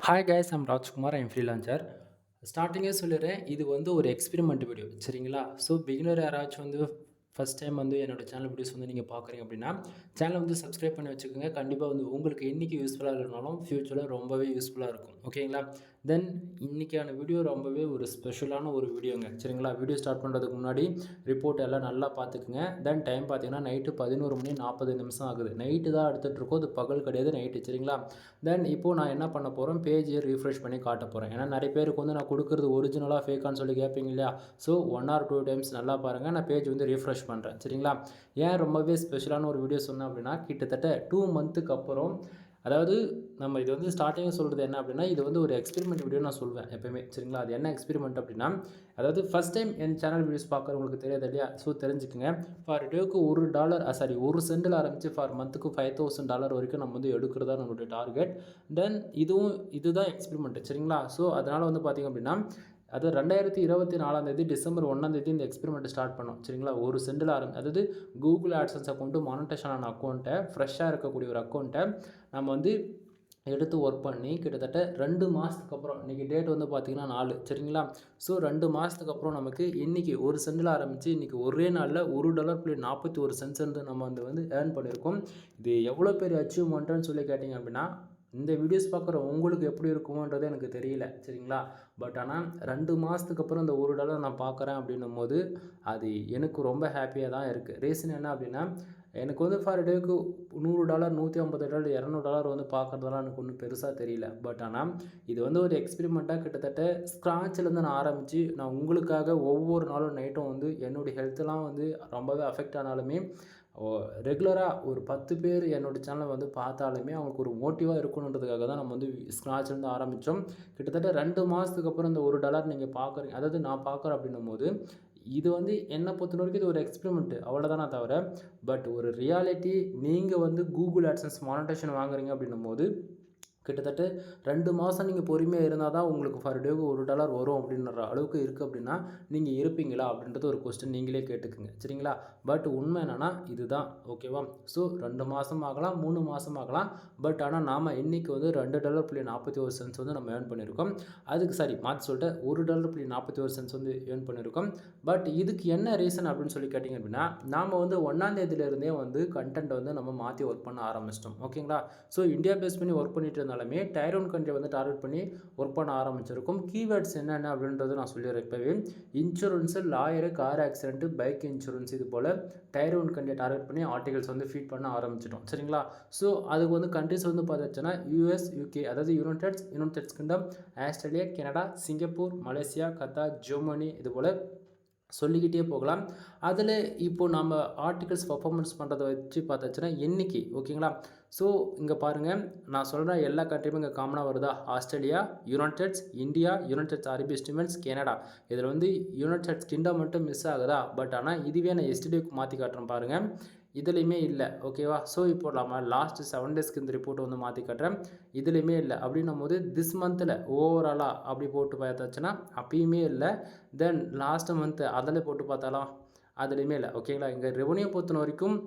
Hi guys, I'm Rajkumar. I'm freelancer. ஸ்டார்டிங்கே சொல்லிடுறேன், இது வந்து ஒரு எக்ஸ்பெரிமெண்ட் வீடியோ சரிங்களா? ஸோ பிகினர் யாராச்சும் வந்து ஃபஸ்ட் டைம் வந்து என்னோட சேனல் வீடியோஸ் வந்து நீங்கள் பார்க்குறீங்க அப்படின்னா, சேனலை வந்து சப்ஸ்கிரைப் பண்ணி வச்சுக்கோங்க. கண்டிப்பாக வந்து உங்களுக்கு இன்றைக்கி யூஸ்ஃபுல்லாக இல்லைனாலும் ஃப்யூச்சரில் ரொம்பவே யூஸ்ஃபுல்லாக இருக்கும். ஓகேங்களா? தென் இன்றைக்கான வீடியோ ரொம்பவே ஒரு ஸ்பெஷலான ஒரு வீடியோங்க சரிங்களா? வீடியோ ஸ்டார்ட் பண்ணுறதுக்கு முன்னாடி ரிப்போர்ட் எல்லாம் நல்லா பார்த்துக்குங்க. தென் டைம் பார்த்தீங்கன்னா நைட்டு 11:40 ஆகுது. நைட்டு தான் எடுத்துகிட்ருக்கோம், இது பகல் கிடையாது, நைட்டு சரிங்களா? தென் இப்போது நான் என்ன பண்ண போகிறேன், பேஜை ரீஃப்ரெஷ் பண்ணி காட்ட போகிறேன். ஏன்னா நிறைய பேருக்கு வந்து நான் கொடுக்குறது ஒரிஜினலாக ஃபேக்கான்னு சொல்லி கேட்பீங்க இல்லையா? ஸோ 1 ஆர் 2 டைம்ஸ் நல்லா பாருங்கள். நான் பேஜ் வந்து ரீஃப்ரெஷ் பண்ணுறேன் சரிங்களா? ஏன் ரொம்பவே ஸ்பெஷலான ஒரு வீடியோ சொன்னேன் அப்படின்னா, கிட்டத்தட்ட 2 மந்த்துக்கு அப்புறம், அதாவது நம்ம இது வந்து ஸ்டார்டிங்காக சொல்கிறது என்ன அப்படின்னா, இது வந்து ஒரு எக்ஸ்பெரிமெண்ட் வீடியோ நான் சொல்வேன் எப்போயுமே சரிங்களா? அது என்ன எக்ஸ்பெரிமெண்ட் அப்படின்னா, அதாவது ஃபஸ்ட் டைம் என் சேனல் வீடியோஸ் பார்க்குறவங்களுக்கு தெரியாது இல்லையா? ஸோ தெரிஞ்சுக்குங்க. ஃபார் டேக்கு ஒரு சென்டில் ஆரம்பித்து ஃபார் மந்த்துக்கு $5,000 வரைக்கும் நம்ம வந்து எடுக்கிறதா நம்மளுடைய டார்கெட். தென் இதுதான் எக்ஸ்பெரிமெண்ட் சரிங்களா? ஸோ அதனால் வந்து பார்த்திங்க அப்படின்னா, அது 2024 டிசம்பர் 1 இந்த எக்ஸ்பெரிமெண்ட் ஸ்டார்ட் பண்ணோம் சரிங்களா? ஒரு சென்டில் அதாவது கூகுள் ஆட்சன்ஸ் அக்கௌண்ட்டு மானிட்டேஷன் ஆன அக்கௌண்ட்டை, ஃப்ரெஷ்ஷாக இருக்கக்கூடிய ஒரு அக்கௌண்ட்டை நம்ம வந்து எடுத்து ஒர்க் பண்ணி கிட்டத்தட்ட 2 மாதத்துக்கு அப்புறம், இன்றைக்கி டேட் வந்து பார்த்திங்கன்னா 4 சரிங்களா? ஸோ 2 மாதத்துக்கு அப்புறம் நமக்கு இன்றைக்கி ஒரு சென்டில் ஆரம்பித்து இன்றைக்கி ஒரே நாளில் $1.41 வந்து நம்ம வந்து ஏர்ன் பண்ணியிருக்கோம். இது எவ்வளோ பெரிய அச்சீவ்மெண்ட்டுன்னு சொல்லி கேட்டிங்க அப்படின்னா, இந்த வீடியோஸ் பார்க்குற உங்களுக்கு எப்படி இருக்குமோன்றது எனக்கு தெரியல சரிங்களா? பட் ஆனால் 2 மாதத்துக்கு அப்புறம் இந்த $1 நான் பார்க்குறேன் அப்படின்னும்போது அது எனக்கு ரொம்ப ஹாப்பியாக தான் இருக்குது. ரீசன் என்ன அப்படின்னா, எனக்கு வந்து ஃபார் டேக்கு $100, $150, $200 வந்து பார்க்குறதெல்லாம் எனக்கு ஒன்றும் பெருசாக தெரியல. பட் ஆனால் இது வந்து ஒரு எக்ஸ்பெரிமெண்ட்டாக கிட்டத்தட்ட ஸ்க்ராட்ச்லேருந்து நான் ஆரம்பித்து, நான் உங்களுக்காக ஒவ்வொரு நாளும் நைட்டும் வந்து என்னுடைய ஹெல்த்தெல்லாம் வந்து ரொம்பவே அஃபெக்ட் ஆனாலுமே, ரெகுலராக ஒரு 10 பேர் என்னோடய சேனலை வந்து பார்த்தாலுமே அவங்களுக்கு ஒரு மோட்டிவாக இருக்கணுன்றதுக்காக தான் நம்ம வந்து ஸ்க்ராட்ச்லேருந்து ஆரம்பித்தோம். கிட்டத்தட்ட 2 மாதத்துக்கு அப்புறம் இந்த $1 நீங்கள் பார்க்குறீங்க, அதாவது நான் பார்க்குறேன் அப்படின்னும்போது, இது வந்து என்னை பொறுத்த வரைக்கும் இது ஒரு எக்ஸ்பெரிமெண்ட்டு அவ்வளோதானே தவிர, பட் ஒரு ரியாலிட்டி நீங்கள் வந்து கூகுள் ஆட்சன்ஸ் மானிட்டேஷன் வாங்குறீங்க அப்படின்னும்போது, கிட்டத்தட்ட 2 மாதம் நீங்கள் பொறுமையாக இருந்தால் தான் உங்களுக்கு ஃபார் டேக்கு $1 வரும் அப்படின்ற அளவுக்கு இருக்குது அப்படின்னா, நீங்கள் இருப்பீங்களா அப்படின்றது ஒரு கொஸ்டின் நீங்களே கேட்டுக்குங்க சரிங்களா? பட் உண்மை என்னென்னா இதுதான். ஓகேவா? ஸோ 2 மாதம் ஆகலாம், 3 மாதம் ஆகலாம். பட் ஆனால் நாம் இன்றைக்கி வந்து $2.41 வந்து நம்ம ஏர்ன் பண்ணியிருக்கோம். அதுக்கு சரி மாற்றி சொல்லிட்டு $1.41 வந்து ஏர்ன் பண்ணியிருக்கோம். பட் இதுக்கு என்ன ரீசன் அப்படின்னு சொல்லி கேட்டிங்க அப்படின்னா, நாம் வந்து 1ஆம் தேதியிலேருந்தே வந்து கண்டென்ட் வந்து நம்ம மாற்றி ஒர்க் பண்ண ஆரம்பிச்சிட்டோம். ஓகேங்களா? ஸோ இந்தியா பேஸ் பண்ணி ஒர்க் பண்ணிட்டு இருந்தாலும் டயர் 1 கண்ட்ரி வந்து டார்கெட் பண்ணி ஒர்க் பண்ண ஆரம்பிச்சிருக்கும். கீவேர்ட்ஸ் என்னென்ன அப்படின்றது நான் சொல்லிடுறேன் இப்போவே. Insurance, lawyer, car accident, bike insurance, இது போல் டயர் 1 கண்ட்ரியை டார்கெட் பண்ணி ஆர்டிகல்ஸ் வந்து ஃபீட் பண்ண ஆரம்பிச்சிட்டோம் சரிங்களா? ஸோ அதுக்கு வந்து கண்ட்ரிஸ் வந்து பார்த்துச்சுன்னா யூஎஸ், யூகே, அதாவது United kingdom, Australia, Canada, Singapore, Malaysia, Qatar, Germany, இது போல் சொல்லிக்கிட்டே போகலாம். அதில் இப்போது நம்ம ஆர்டிகல்ஸ் பர்ஃபார்மன்ஸ் பண்ணுறத வச்சு பார்த்தாச்சுன்னா எண்ணிக்கை, ஓகேங்களா? ஸோ இங்கே பாருங்கள், நான் சொல்கிற எல்லா கண்ட்ரியுமே இங்கே காமனாக வருதா? ஆஸ்திரேலியா, இந்தியா, யுனைடெட் அரபு எமிரேட்ஸ், கனடா. இதில் வந்து யுனைடெட் கிங்டம் மட்டும் மிஸ் ஆகுதா? பட் ஆனால் இதுவே நான் எஸ்டர்டேக்கு மாற்றி காட்டுறேன் பாருங்கள், இதுலேயுமே இல்லை. ஓகேவா? ஸோ இப்போ நம்ம லாஸ்ட் 7 டேஸ்க்கு இந்த ரிப்போர்ட்டை வந்து மாற்றி காட்டுறேன், இதுலேயுமே இல்லை. அப்படின்னும் போது திஸ் மந்தில் ஓவராலாக அப்படி போட்டு பார்த்தாச்சுன்னா அப்பயுமே இல்லை. தென் லாஸ்ட் மந்த்து அதில் போட்டு பார்த்தாலும் அதுலேயுமே இல்லை. ஓகேங்களா? இங்கே ரெவன்யூ பொறுத்த வரைக்கும்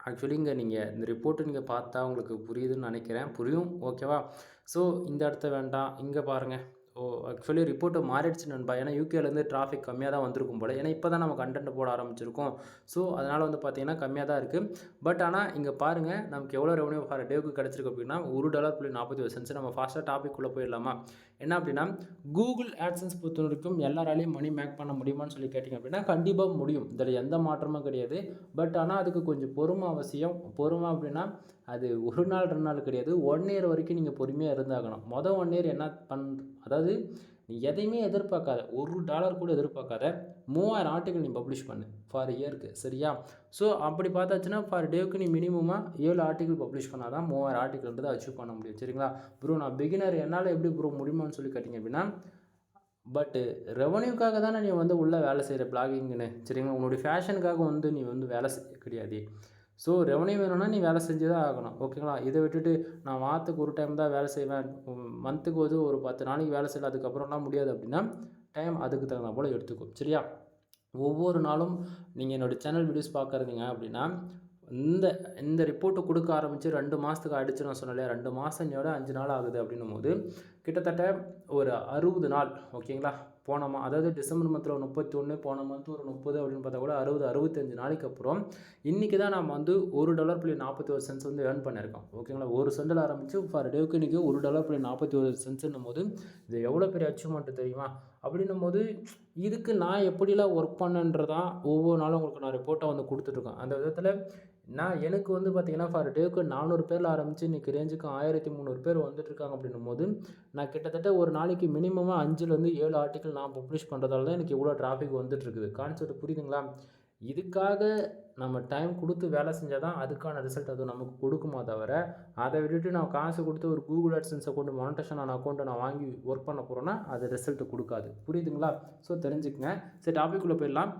ஆக்சுவலி இங்கே நீங்கள் இந்த ரிப்போர்ட்டு நீங்கள் பார்த்தா உங்களுக்கு புரியுதுன்னு நினைக்கிறேன். புரியும். ஓகேவா? ஸோ இந்த இடத்த வேண்டாம், இங்கே பாருங்கள். ஆக்சுவலி ரிப்போர்ட்டு மாறிடுச்சு நண்பா. ஏன்னா யூகேலேருந்து டிராஃபிக் கம்மியாக தான் வந்திருக்கும் போல். ஏன்னா இப்போ தான் நம்ம கண்டென்ட் போட ஆரம்பிச்சிருக்கோம். ஸோ அதனால் வந்து பார்த்திங்கன்னா கம்மியாக தான் இருக்குது. பட் ஆனால் இங்கே பாருங்கள், நமக்கு எவ்வளோ ரெவன்யூ ஃபார் டேவுக்கு கிடச்சிருக்கு அப்படின்னா $1.41. நம்ம ஃபாஸ்ட்டாக டாபிக் உள்ளே போயிடலாமா? என்ன அப்படின்னா, கூகுள் ஆட்சன்ஸ் பொறுத்த வரைக்கும் எல்லாராலையும் மணி மேக் பண்ண முடியுமான்னு சொல்லி கேட்டிங்க அப்படின்னா, கண்டிப்பாக முடியும். இதில் எந்த மாற்றமும் கிடையாது. பட் ஆனால் அதுக்கு கொஞ்சம் பொறுமை அவசியம். பொறுமை அப்படின்னா அது 1 நாள் 2 நாள் கிடையாது, 1 இயர் வரைக்கும் நீங்கள் பொறுமையாக இருந்தாகணும். 1 இயர் என்ன அதாவது நீ எதையுமே எதிர்பார்க்காத, $1 கூட எதிர்பார்க்காத, 3000 ஆர்டிகல் நீ பப்ளிஷ் பண்ணு ஃபார் இயருக்கு சரியா? ஸோ அப்படி பார்த்தாச்சுன்னா ஃபார் டேவுக்கு நீ மினிமமாக 7 ஆர்டிகல் பப்ளிஷ் பண்ணால் தான் 3000 ஆர்டிகல்ன்றது அச்சீவ் பண்ண முடியும் சரிங்களா? ப்ரோ நான் பிகினர், என்னால் எப்படி ப்ரோ முடியுமான்னு சொல்லி கேட்டிங்க அப்படின்னா, பட்டு ரெவன்யூக்காக தானே நீ வந்து உள்ளே வேலை செய்கிற பிளாகிங்னு சரிங்களா? உன்னுடைய ஃபேஷனுக்காக வந்து நீ வந்து வேலை செய்ய கிடையாது. ஸோ ரெவன்யூ வேணும்னா நீ வேலை செஞ்சு தான் ஆகணும். ஓகேங்களா? இதை விட்டுட்டு நான் வாரத்துக்கு ஒரு டைம் தான் வேலை செய்வேன், மந்த்துக்கு வந்து ஒரு 10 நாளைக்கு வேலை செய்யலாம், அதுக்கப்புறம்லாம் முடியாது அப்படின்னா டைம் அதுக்கு தகுந்த போல் எடுத்துக்கும் சரியா? ஒவ்வொரு நாளும் நீங்கள் என்னோடய சேனல் வீடியோஸ் பார்க்குறீங்க அப்படின்னா, இந்த இந்த ரிப்போர்ட்டு கொடுக்க ஆரம்பித்து 2 மாதத்துக்கு ஆகிடுச்சு நான் சொன்னேன் இல்லையா, 2 மாதம் இன்னையோட 5 நாள் ஆகுது அப்படின்னும்போது கிட்டத்தட்ட ஒரு 60 நாள் ஓகேங்களா. அதாவது டிசம்பர் மந்தில் 31, போன மந்த் ஒரு 30 அப்படின்னு பார்த்தா கூட 65 நாளைக்கு அப்புறம் இன்றைக்கி தான் நம்ம வந்து $1.41 வந்து ஏர்ன் பண்ணியிருக்கோம் ஓகேங்களா. ஒரு சென்டில் ஆரம்பித்து ஃபார் டேவுக்கு இன்றைக்கி $1.41 போது இது எவ்வளோ பெரிய அச்சீவ்மெண்ட்டு தெரியுமா. அப்படின்னும் போது இதுக்கு நான் எப்படிலாம் ஒர்க் பண்ணன்றதான் ஒவ்வொரு நாளும் உங்களுக்கு நான் ரிப்போர்ட்டாக வந்து கொடுத்துட்ருக்கேன். அந்த விதத்தில் எனக்கு வந்து பார்த்திங்கன்னா ஃபார் டேவுக்கு 400 பேரில் ஆரம்பித்து இன்றைக்கி ரேஞ்சுக்கு 1300 பேர் வந்துட்டுருக்காங்க. அப்படின்னும் போது நான் கிட்டத்தட்ட ஒரு நாளைக்கு மினிமமாக 5லேருந்து 7 ஆர்டிக்கல் நான் பப்ளிஷ் பண்ணுறதால தான் எனக்கு இவ்வளோ டிராஃபிக் வந்துட்டுருக்குது. கான்செப்ட் புரியுதுங்களா. இதுக்காக நம்ம டைம் கொடுத்து வேலை செஞ்சால் தான் அதுக்கான ரிசல்ட் அது நமக்கு கொடுக்குமா தவிர, அதை விட்டுட்டு நான் காசு கொடுத்து ஒரு கூகுள் AdSense அக்கௌண்ட் மானிட்டேஷன் ஆன அக்கௌண்ட்டை நான் வாங்கி ஒர்க் பண்ண போகிறேன்னா அது ரிசல்ட் கொடுக்காது. புரியுதுங்களா. ஸோ தெரிஞ்சுக்கங்க. சரி, டாபிக்குள்ளே போயிடலாம்.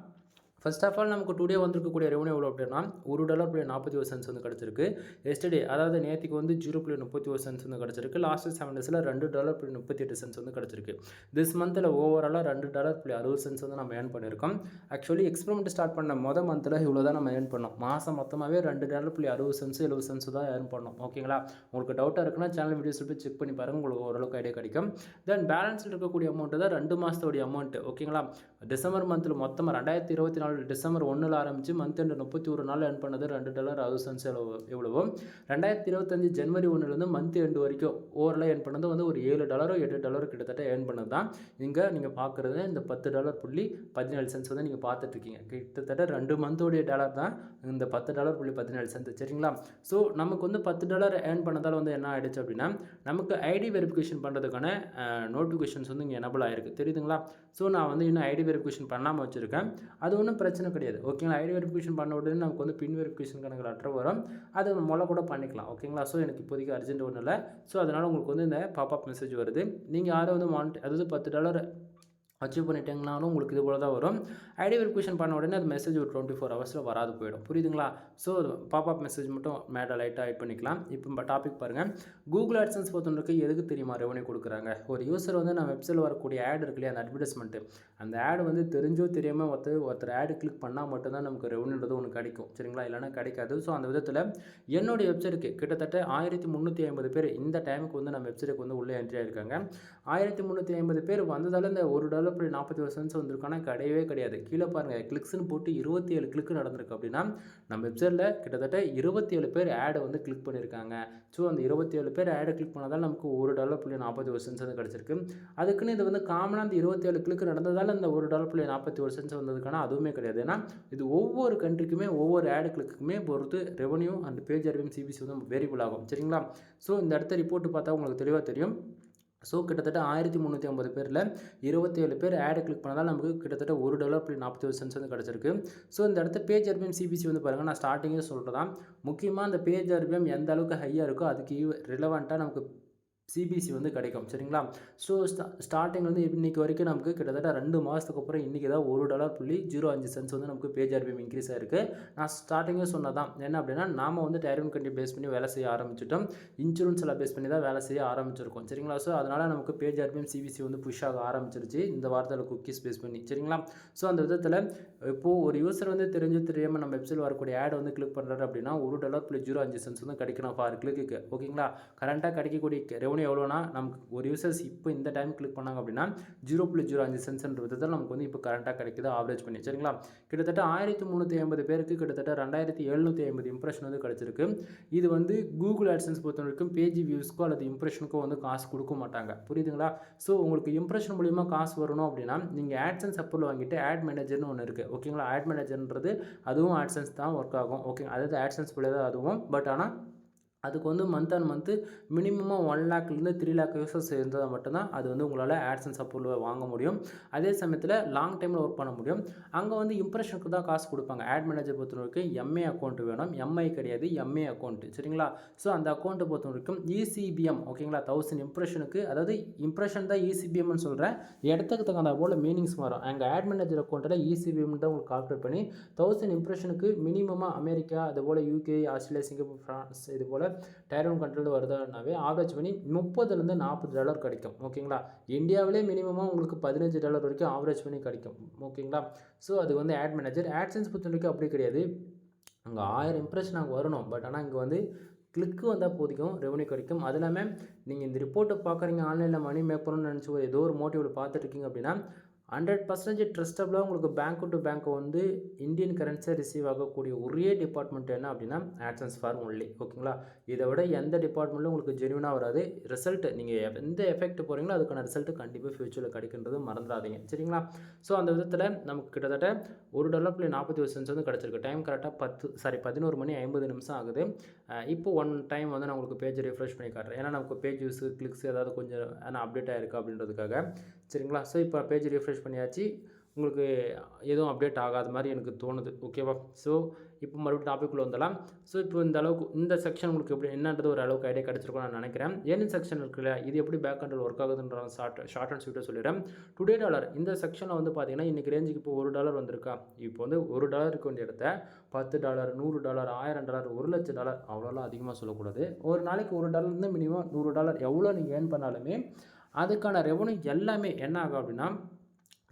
ஃபர்ஸ்ட் ஆஃப் ஆல் நமக்கு டுடே வந்திருக்கக்கூடிய ரெவன்யூ எவ்வளோ அப்படின்னா $1.41 வந்து கிடச்சிருக்கு. எஸ்டர்டே அதாவது நேற்றுக்கு வந்து 0.31 வந்து கிடச்சிருக்கு. லாஸ்ட் 7 டேஸில் $2.38 வந்து கிடச்சிருக்கு. திஸ் மந்தில் ஓவராலாக $2.60 வந்து நம்ம ஏர்ன் பண்ணியிருக்கோம். ஆக்சுவலி எக்ஸ்பெரிமெண்ட் ஸ்டார்ட் பண்ண மந்தில் இவ்வளோ தான் நம்ம ஏர்ன் பண்ணோம். மாதம் மொத்தமாகவே $2.60 70 தான் ஏர்ன் பண்ணோம் ஓகேங்களா. உங்களுக்கு டவுட்டாக இருக்குன்னா சேனல் வீடியோஸ் போய் செக் பண்ணி பாருங்கள், உங்களுக்கு ஓரளவுக்கு ஐடியா கிடைக்கும். தென் பேலன்ஸில் இருக்கக்கூடிய அமௌண்ட்டு தான் 2 மாதத்தோடைய அமௌண்ட்டு ஓகேங்களா. டிசம்பர் மந்தில் மொத்தமாக 2024 டிசம்பர் 1 ஆரம்பித்து மந்த் எண்டு 31 நாள் ஏர்ன் பண்ணது $2.60 எவ்வளவோ. 2025 ஜனவரி 1லேருந்து மந்த் எண்டு வரைக்கும் ஓவரலாக ஏர்ன் பண்ணது வந்து ஒரு $7 $8 கிட்டத்தட்ட ஏர்ன் பண்ணது தான். இங்கே நீங்கள் பார்க்குறது இந்த $10.17 வந்து நீங்கள் பார்த்துட்ருக்கீங்க. கிட்டத்தட்ட 2 மந்தோடைய டாலர் தான் இந்த $10.17 சரிங்களா. ஸோ நமக்கு வந்து $10 ஏர்ன் பண்ணதால் வந்து என்ன ஆகிடுச்சு அப்படின்னா, நமக்கு ஐடி வெரிஃபிகேஷன் பண்ணுறதுக்கான நோட்டிஃபிகேஷன்ஸ் வந்து இங்கே எனபிள் ஆகிருக்கு தெரியுதுங்களா. ஸோ நான் வந்து இன்னும் ஐடி வெரிஃபிகேஷன் பண்ணாமல் வச்சுருக்கேன். அது ஒன்றும் பிரச்சனை கிடையாது ஓகேங்களா. ஐடி வெரிஃபிகேஷன் பண்ண உடனே நமக்கு வந்து பின் வெரிஃபிகேஷன் கணக்கு லெட்டர் வரும். அது மொளை கூட பண்ணிக்கலாம் ஓகேங்களா. ஸோ எனக்கு இப்போதைக்கு அர்ஜென்ட் ஒன்றும் இல்லை. ஸோ அதனால் உங்களுக்கு வந்து இந்த பாப்அப் மெசேஜ் வருது. நீங்கள் யாரும் வந்து அதாவது $10 அச்சீவ் பண்ணிட்டீங்கனாலும் உங்களுக்கு இது போல தான் வரும். ஐடி வெரிஃபிகேஷன் பண்ண உடனே அது மெசேஜ் ஒரு 24 ஹவர்ஸில் வராது போயிடும். புரியுதுங்களா. ஸோ பாப்அப் மெசேஜ் மட்டும் மேலே லைட்டாக ஆட் பண்ணிக்கலாம். இப்போ டாபிக் பாருங்கள். கூகுள் AdSense பொறுத்தவரைக்கும் எதுக்கு தெரியுமா ரெவன்யூ கொடுக்குறாங்க. ஒரு யூசர் வந்து நம்ம வெப்சைட்டில் வரக்கூடிய ஆட் இருக்கு இல்லையா, அந்த அட்வர்டைஸ்மெண்ட்டு, அந்த ஆட் வந்து தெரிஞ்சோ தெரியாமல் ஒருத்தர் ஆடு கிளிக் பண்ணால் மட்டும்தான் நமக்கு ரெவன்யூன்றது ஒன்று கிடைக்கும் சரிங்களா, இல்லைனா கிடைக்காது. ஸோ அந்த விதத்தில் என்னுடைய வெப்சைட்டுக்கு கிட்டத்தட்ட 1350 பேர் இந்த டைமுக்கு வந்து நம்ம வெப்சைட்டுக்கு வந்து உள்ளே என்ட்ரி ஆகிருக்காங்க. 1350 பேர் வந்ததால் இந்த $1.41 வந்திருக்கானா கிடையவே கிடையாது. கீழே பாருங்கள், கிளிக்ஸ்னு போட்டு 27 கிளிக் நடந்திருக்கு. அப்படின்னா நம்ம வெப்சைட்டில் கிட்டத்தட்ட 27 பேர் ஆடை வந்து கிளிக் பண்ணியிருக்காங்க. ஸோ அந்த 27 பேர் ஆடை கிளிக் பண்ணதால் நமக்கு $1.41 கிடச்சிருக்கு. அதுக்குன்னு இது வந்து காமனாக அந்த 27 கிளிக் நடந்ததால் இந்த $1.41 வந்ததுக்கான அதுவுமே கிடையாது. ஏன்னா இது ஒவ்வொரு கண்ட்ரிக்குமே ஒவ்வொரு ஆடு கிளிக்குமே பொறுத்து revenue and page RPM CPC வந்து வேரியபிள் ஆகும் சரிங்களா. ஸோ இந்த இடத்த ரிப்போர்ட்டு பார்த்தா உங்களுக்கு தெளிவாக தெரியும். ஸோ கிட்டத்தட்ட 1350 பேரில் 27 பேர் ஆடை கிளிக் பண்ணதால் நமக்கு கிட்டத்தட்ட $1.41 வந்து கிடச்சிருக்கு. ஸோ இந்த இடத்த பேஜ் ஆர்பிஎம் சிபிசி வந்து பாருங்கள், நான் ஸ்டார்டிங்கே சொல்கிறதான் முக்கியமாக அந்த பேஜ் ஆர்பிஎம் எந்த அளவுக்கு ஹையாக இருக்கோ அதுக்கு ரிலவெண்ட்டாக நமக்கு சிபிசி வந்து கிடைக்கும் சரிங்களா. ஸோ ஸ்டார்டிங் வந்து இன்றைக்கி வரைக்கும் நமக்கு கிட்டத்தட்ட 2 மாதத்துக்கு அப்புறம் இன்றைக்கி தான் $1.05 வந்து நமக்கு பேஜ் ஆர்பிஎம் இன்க்ரீஸ் ஆகிருக்கு. நான் ஸ்டார்டிங்கே சொன்னதான் என்ன அப்படின்னா, நாம் வந்து டேரிவன் கண்ட்ரி பேஸ் பண்ணி வேலை செய்ய ஆரம்பிச்சிட்டோம். இன்சூரன்ஸ் எல்லாம் பேஸ் பண்ணி தான் வேலை செய்ய ஆரம்பிச்சிருக்கோம் சரிங்களா. ஸோ அதனால் நமக்கு பேஜ் ஆர்பிஎம் சிபிசி வந்து புஷ் ஆக ஆரம்பிச்சிருச்சு இந்த வாரத்தில் குக்கீஸ் பேஸ் பண்ணி சரிங்களா. ஸோ அந்த விதத்தில் இப்போது ஒரு யூசர் வந்து தெரியாமல் நம்ம வெப்சைட் வரக்கூடிய ஆட் வந்து கிளிக் பண்ணுறாரு அப்படின்னா $1.05 வந்து கிடைக்கணும் ஃபார் கிளிக்கு ஓகேங்களா. கரண்ட்டாக கிடைக்கக்கூடிய ரெவன்யூ எவ்வளோனா, நமக்கு ஒரு யூசர்ஸ் இப்போ இந்த டைம் கிளிக் பண்ணாங்க அப்படின்னா $0.05 விதத்தில் நமக்கு வந்து இப்போ கரண்ட்டாக கிடைக்குது ஆவரேஜ் பண்ணி சரிங்களா. கிட்டத்தட்ட 1350 பேருக்கு கிட்டத்தட்ட 2750 இம்ப்ரெஷன் வந்து கிடச்சிருக்கு. இது வந்து கூகுள் AdSense பொறுத்த வரைக்கும் பேஜ் வியூஸ்க்கோ அல்லது இம்ப்ரெஷனுக்கோ வந்து காசு கொடுக்க மாட்டாங்க புரியுதுங்களா. ஸோ உங்களுக்கு இம்ப்ரெஷன் மூலிமா காசு வரணும் அப்படின்னா நீங்கள் AdSense அப்ரூவல் வாங்கிட்டு ஆட் மேனேஜர்னு ஒன்று இருக்குது ஓகேங்களா. ஆட் மேனேஜர்ன்றது அதுவும் AdSense தான் ஒர்க் ஆகும் ஓகே. அதாவது AdSense போல தான் அதுவும். பட் ஆனால் அதுக்கு வந்து மந்த் ஆன் மந்த்து மினிமமாக 1 லேக்லேருந்து 3 லேக் யூசர்ஸ் இருந்தால் மட்டும்தான் அது வந்து உங்களால் AdSense அப்ரூவல் வாங்க முடியும். அதே சமயத்தில் லாங் டைமில் ஒர்க் பண்ண முடியும். அங்கே வந்து இம்ப்ரெஷனுக்கு தான் காசு கொடுப்பாங்க. ஆட் மேனேஜர் பொறுத்த வரைக்கும் எம்ஏ அக்கௌண்ட் வேணும், எம்ஐ கிடையாது எம்ஏ அக்கௌண்ட் சரிங்களா. ஸோ அந்த அக்கௌண்ட்டை பொறுத்த வரைக்கும் இசிபிஎம் ஓகேங்களா. 1000 இம்ப்ரெஷனுக்கு, அதாவது இம்ப்ரெஷன் தான் இசிபிஎம்னு சொல்கிறேன், இடத்துக்கு தகுந்த போல் மீனிங்ஸ் வரும். அங்கே ஆட் மேனேஜர் அக்கௌண்ட்டில் இசிபிஎம் தான் உங்களுக்கு கால்குலேட் பண்ணி 1000 இம்ப்ரெஷனுக்கு மினிமமாக அமெரிக்கா, அதுபோல் யூகே, ஆஸ்திரேலியா, சிங்கப்பூர், ஃப்ரான்ஸ் இது போல் டைரன் கண்ட்ரியில் வருதுனாவே ஆவரேஜ் பண்ணி $30லேருந்து $40 கிடைக்கும் ஓகேங்களா. இந்தியாவிலே மினிமமாக உங்களுக்கு $15 வரைக்கும் ஆவரேஜ் பண்ணி கிடைக்கும் ஓகேங்களா. ஸோ அது வந்து ஆட் மேனேஜர். AdSense பொறுத்த வரைக்கும் அப்படி கிடையாது. அங்கே 1000 இம்ப்ரெஷன் அங்கே வரணும். பட் ஆனால் இங்கே வந்து கிளிக்கு வந்தால் போதிக்கும் ரெவன்யூ கிடைக்கும். அது இல்லாமல் நீங்கள் இந்த ரிப்போர்ட்டை பார்க்குறீங்க, ஆன்லைனில் மணி மேக் பண்ணணும்னு நினச்சி ஏதோ ஒரு மோட்டிவில் பார்த்துட்ருக்கீங்க அப்படின்னா 100% ட்ரஸ்டபுளாக உங்களுக்கு பேங்க் டு பேங்க் வந்து இந்தியன் கரன்சியை ரிசீவ் ஆகக்கூடிய ஒரே டிபார்ட்மெண்ட் என்ன அப்படின்னா ஆட்சன்ஸ் ஃபார் ஒன்லி. ஓகேங்களா, இதை விட எந்த டிபார்ட்மெண்ட்டும் உங்களுக்கு ஜென்யூனாக வராது. ரிசல்ட் நீங்கள் எந்த எஃபெக்ட் போகிறீங்களோ அதுக்கான ரிசல்ட்டு கண்டிப்பாக ஃபியூச்சரில் கிடைக்கின்றது மறந்துடாதீங்க. சரிங்களா, ஸோ அந்த விதத்தில் நமக்கு கிட்டத்தட்ட $1.41 வந்து கிடச்சிருக்கு. டைம் கரெக்டாக 11 மணி 50 நிமிஷம் ஆகுது. இப்போ ஒன் டைம் வந்து நான் உங்களுக்கு பேஜ் ரிஃப்ரெஷ் பண்ணி காட்டுறேன். ஏன்னா நமக்கு பேஜ் யூஸு கிளிக்ஸ் ஏதாவது கொஞ்சம் அப்டேட் ஆகிருக்கு அப்படின்றதுக்காக. சரிங்களா, ஸோ இப்போ பேஜ் ரிஃப்ரெஷ் பண்ணியாச்சு. உங்களுக்கு எதுவும் அப்டேட் ஆகாத மாதிரி எனக்கு தோணுது. ஓகேவா, ஸோ இப்போ மறுபடியும் டாபிக்குள்ளே வந்துடலாம். ஸோ இப்போ இந்த அளவுக்கு இந்த செக்ஷன் உங்களுக்கு எப்படி என்னன்றது ஒரு அளவுக்கு ஐடியா கிடச்சிருக்கும் நான் நினைக்கிறேன். ஏர்னிங் செக்ஷன் இருக்குல்ல, இது எப்படி பேக் ஹண்டில் ஒர்க் ஆகுதுன்ற ஷார்ட் அண்ட் ஸ்வீட்டாக சொல்லிடுறேன். டுடே டாலர் இந்த செக்ஷனில் வந்து பார்த்தீங்கன்னா இன்றைக்கி ரேஞ்சுக்கு இப்போ $1 வந்திருக்கா. இப்போ வந்து $1 இருக்க வேண்டிய இடத்த $10, $100, $1000, $1,00,000 அவ்வளோலாம் அதிகமாக சொல்லக்கூடாது. ஒரு நாளைக்கு $1 மினிமம் $100 எவ்வளோ நீங்கள் ஏர்ன் பண்ணாலுமே அதுக்கான ரெவன்யூ எல்லாமே என்ன ஆகும் அப்படின்னா